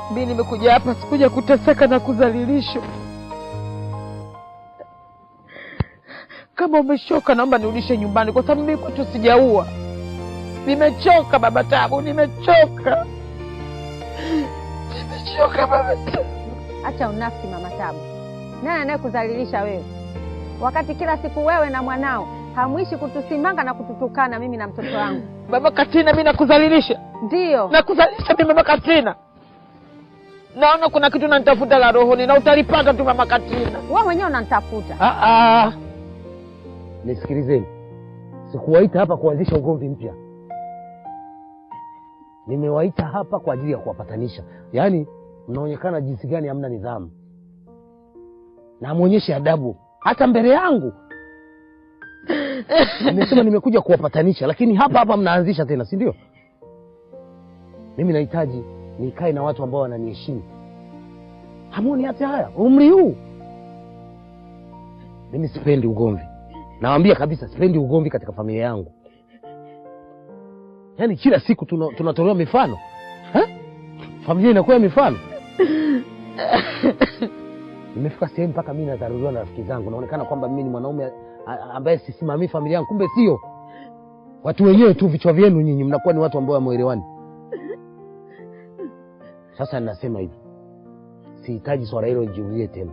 Mimi nimekuja hapa sikuja kuteseka na kudhalilishwa. Kama umeshoka naomba nirudishe nyumbani kwa sababu mimi kwetu sijaua. Nimechoka Baba Tabu, nimechoka. Nimechoka Baba Tabu. Acha unafiki Mama Tabu. Nani anayekudhalilisha wewe? Wakati kila siku wewe na mwanao hamuishi kutusimanga na kututukana mimi na mtoto wangu. Baba Katina, mimi nakudhalilisha? Ndio. Nakudhalilisha mimi Baba Katina? Naona kuna kitu unanitafuta la rohoni na utalipata tu Mama Katina. Wewe mwenyewe unanitafuta. Nisikilizeni. Sikuwaita hapa kuanzisha ugomvi mpya. Nimewaita hapa kwa ajili ya kuwapatanisha. Yaani mnaonekana jinsi gani hamna nidhamu. Na muonyeshe adabu hata mbele yangu. Nimesema nimekuja kuwapatanisha, lakini hapa mnaanzisha tena, si ndio? Mimi nahitaji nikae na watu ambao wananiheshimu. Hamuoni hata haya umri huu? Mimi sipendi ugomvi. Nawaambia kabisa sipendi ugomvi katika familia yangu. Yaani kila siku tunatolewa mifano. Familia inakuwa mifano. Nimefika sehemu mpaka mimi nadharauliwa na rafiki zangu. Naonekana kwamba mimi ni mwanaume ambaye sisimamii familia yangu. Kumbe sio. Watu wenyewe tu vichwa vyenu nyinyi mnakuwa ni watu ambao hamuelewani. Sasa ninasema hivi. Sihitaji swala hilo lijirudie tena.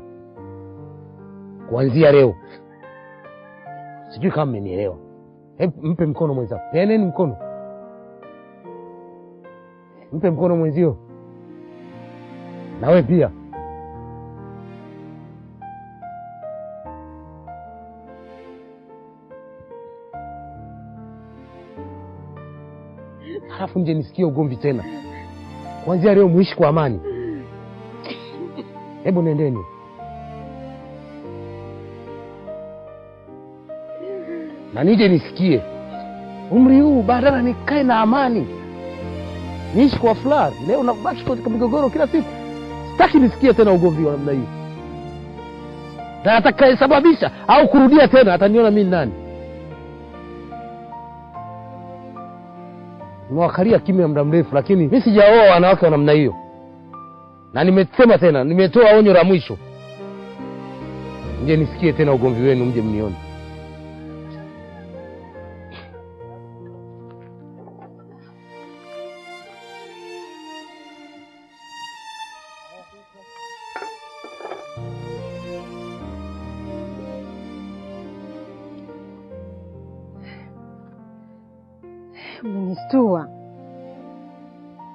Kuanzia leo. Sijui kama mmenielewa. Mpe mkono mwenzako. Peaneni mkono. Mpe mkono mwenzio. Na wewe pia. Halafu nje nisikie ugomvi tena. Kuanzia leo muishi kwa amani. Hebu nendeni. Na nije nisikie. Umri huu badala nikae na amani. Niishi kwa furaha. Leo nabaki katika migogoro kila siku. Sitaki nisikie tena ugomvi wa namna hiyo. Na atakayesababisha au kurudia tena ataniona mimi nani. Nimewakalia kimya muda mrefu, lakini mimi sijaoa wanawake wa namna hiyo. Na nimesema tena, nimetoa onyo la mwisho. Nje nisikie tena ugomvi wenu, mje mnione. Umenistua.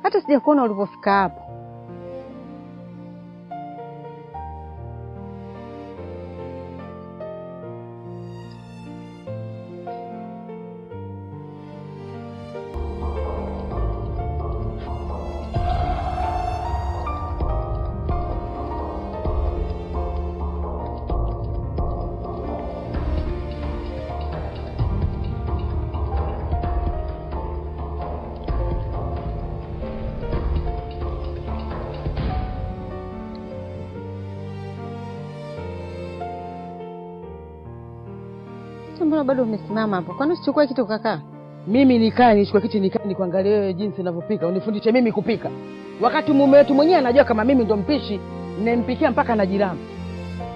Hata sijakuona ulipofika hapo. Mbona bado umesimama hapo? Kwani usichukue kitu kakaa? Mimi nikae nichukue kiti nikae nikuangalie wewe jinsi ninavyopika, unifundishe mimi kupika. Wakati mume wetu mwenyewe anajua kama mimi ndo mpishi, nimempikia mpaka na jirani.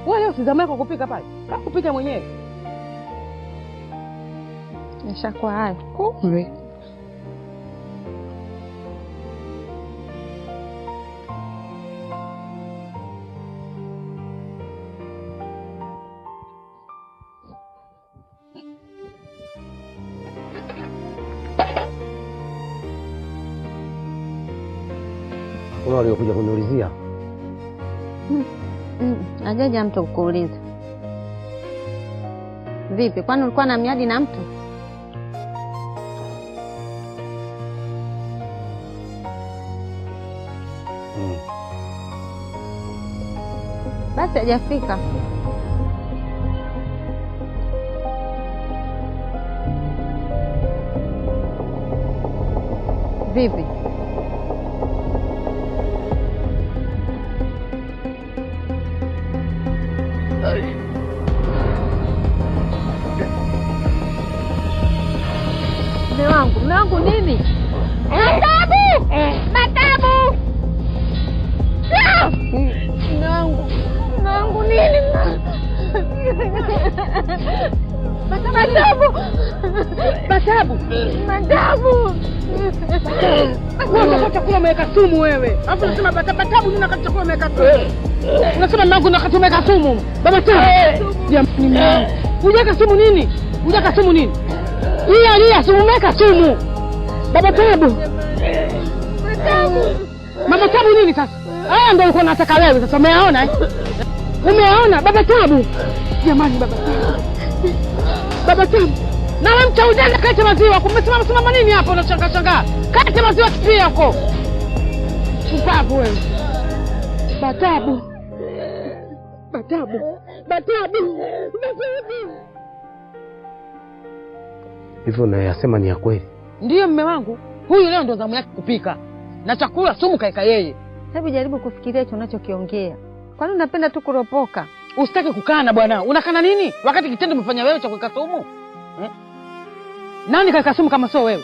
Wewe leo sizamea kwa kupika pale. Kama kupika mwenyewe. Nishakuwa hayo. Kumbe. Kuna waliokuja kuniulizia. Hajaja mtu kukuuliza. Vipi? Kwani ulikuwa na miadi na mtu? Basi hajafika. Vipi? Mume wangu nini? Matabu! Matabu! Matabu. Wewe unataka chakula umeweka sumu wewe. Alafu unasema Matabu nini wakati chakula umeweka sumu? Unasema mwanangu wakati umeweka sumu. Baba Tabu. Jamani mwanangu. Unaweka sumu nini? Unaweka sumu nini? Lia sumu umeweka sumu. Baba Tabu. Mama Tabu nini sasa? Haya ndio ulikuwa unataka wewe sasa umeona eh? Umeona Baba Tabu? Jamani Baba Tabu. Baba Tabu. Na wewe mtaudana kati maziwa. Kumesimama nini hapo unashangaa? Kati maziwa kipia huko. Chupavu wewe. Batabu. Hivyo unayasema ni ya kweli? Ndiyo mme wangu. Huyu leo ndo zamu yake kupika. Na chakula sumu kaeka yeye. Hebu jaribu kufikiria hicho unachokiongea. Kwani unapenda tu kuropoka? Usitaki kukana bwana. Unakana nini? Wakati kitendo umefanya wewe cha kuweka sumu. Nani kaeka sumu kama sio wewe?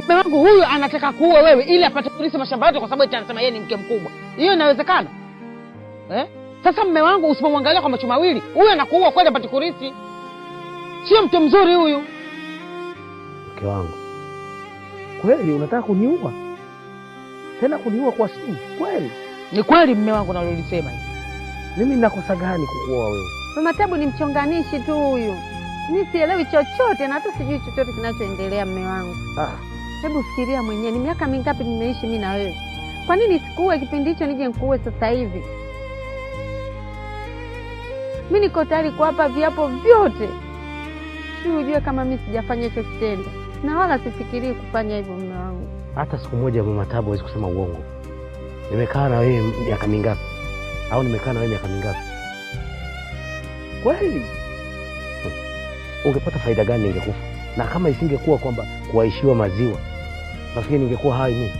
Mume wangu huyu anataka kuua wewe ili apate kulisa mashamba yote kwa sababu eti anasema yeye ni mke mkubwa. Hiyo inawezekana? Sasa mume wangu usipomwangalia kwa macho mawili, huyu anakuua kweli apate kulisi. Sio mtu mzuri huyu. Mke wangu. Kweli unataka kuniua? Tena kuniua kwa sumu? Kweli? Ni kweli mume wangu nalolisema. Mimi ninakosa gani kukuoa wewe? Mama Tabu ni mchonganishi tu huyu. Mimi sielewi chochote na hata sijui chochote kinachoendelea mume wangu. Hebu fikiria mwenyewe, ni miaka mingapi nimeishi mimi na wewe? Kwa nini sikuue kipindi hicho nije nikuue sasa hivi? Mimi niko tayari kuapa viapo vyote. Si ujue kama mimi sijafanya hicho kitendo. Na wala sifikirii kufanya hivyo mume wangu. Hata siku moja Mama Tabu hawezi kusema uongo. Nimekaa na wewe miaka mingapi? Au nimekaa na wewe miaka mingapi? Kweli? Ungepata faida gani ningekufa? Na kama isingekuwa kwamba kuaishiwa maziwa, nafikiri ningekuwa hai mimi.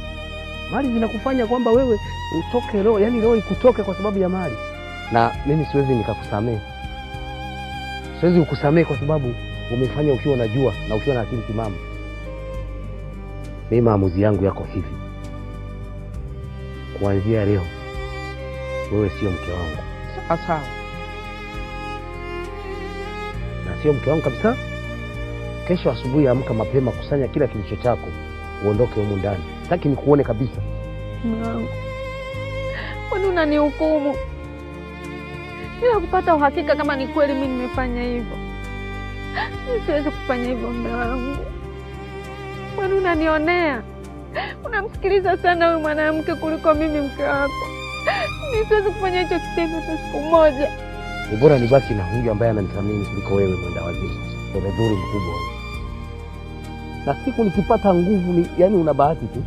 Mali zinakufanya kwamba wewe utoke roho, yani roho ikutoke kwa sababu ya mali. Na mimi siwezi nikakusamehe. Siwezi kukusamehe kwa sababu umefanya ukiwa unajua na ukiwa na akili timamu. Mimi maamuzi yangu yako hivi. Kuanzia leo wewe sio mke wangu. Sawa. Na sio mke wangu kabisa. Kesho asubuhi amka mapema, kusanya kila kilicho chako, uondoke humu ndani. Sitaki nikuone kabisa. Mume wangu. Kwani unanihukumu? Bila kupata uhakika kama ni kweli mimi nimefanya hivyo. Siwezi kufanya hivyo mume wangu. Kwani unanionea? Unamsikiliza sana huyu mwanamke kuliko mimi mke wako. Mimi siwezi kufanya hicho kitendo hata siku moja. Ni bora nibaki na huyu ambaye ananithamini kuliko wewe mwenda wazimu. Ni dhuri mkubwa. Na siku nikipata nguvu yani una bahati tu.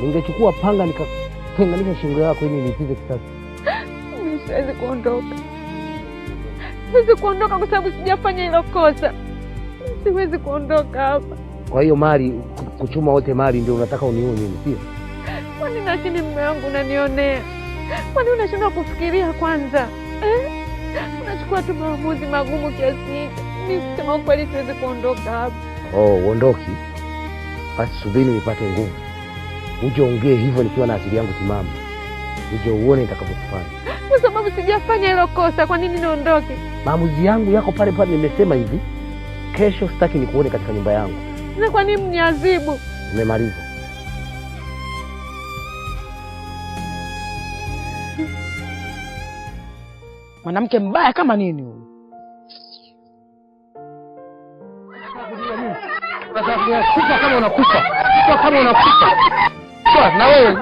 Ningechukua panga nikatenganisha shingo yako ili nilipize kisasi. Mimi siwezi kuondoka. Siwezi kuondoka kwa sababu sijafanya hilo kosa. Siwezi kuondoka hapa. Kwa hiyo mali kuchuma wote mali ndio unataka uniue mimi pia? Kwani lakini mume wangu unanionea? Kwani unashindwa kufikiria kwanza? Unachukua tu maamuzi magumu kiasi hiki. Mimi sema kweli siwezi kuondoka hapa. Uondoki? Basi subiri nipate nguvu. Uje ongee hivyo nikiwa na akili yangu timamu. Uje uone nitakapokufanya. Kwa sababu sijafanya hilo kosa, kwa nini niondoke? Maamuzi yangu yako pale pale, nimesema hivi. Kesho sitaki nikuone katika nyumba yangu. Na kwa nini mniadhibu? Nimemaliza. Mwanamke mbaya kama nini huyu? Kufa kama unakufa. Kufa kama unakufa. Kwa na wewe.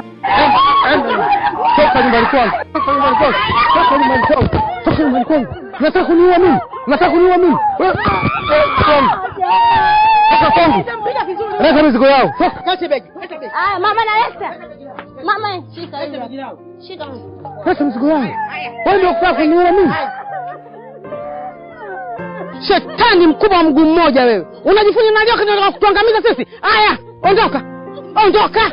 Toka nyumbani kwangu. Toka nyumbani kwangu. Toka nyumbani kwangu. Toka nyumbani kwangu. Unataka kuniua mimi? Unataka kuniua mimi? Toka kwangu. Leta mizigo yao. Kati begi. Mama naleta. Mama shika hiyo. Shika. Leta mizigo yao. Wewe ndio unataka kuniua mimi? Shetani mkubwa mguu mmoja wewe. Unajifanya unajua kana kutuangamiza sisi. Haya, ondoka. Ondoka.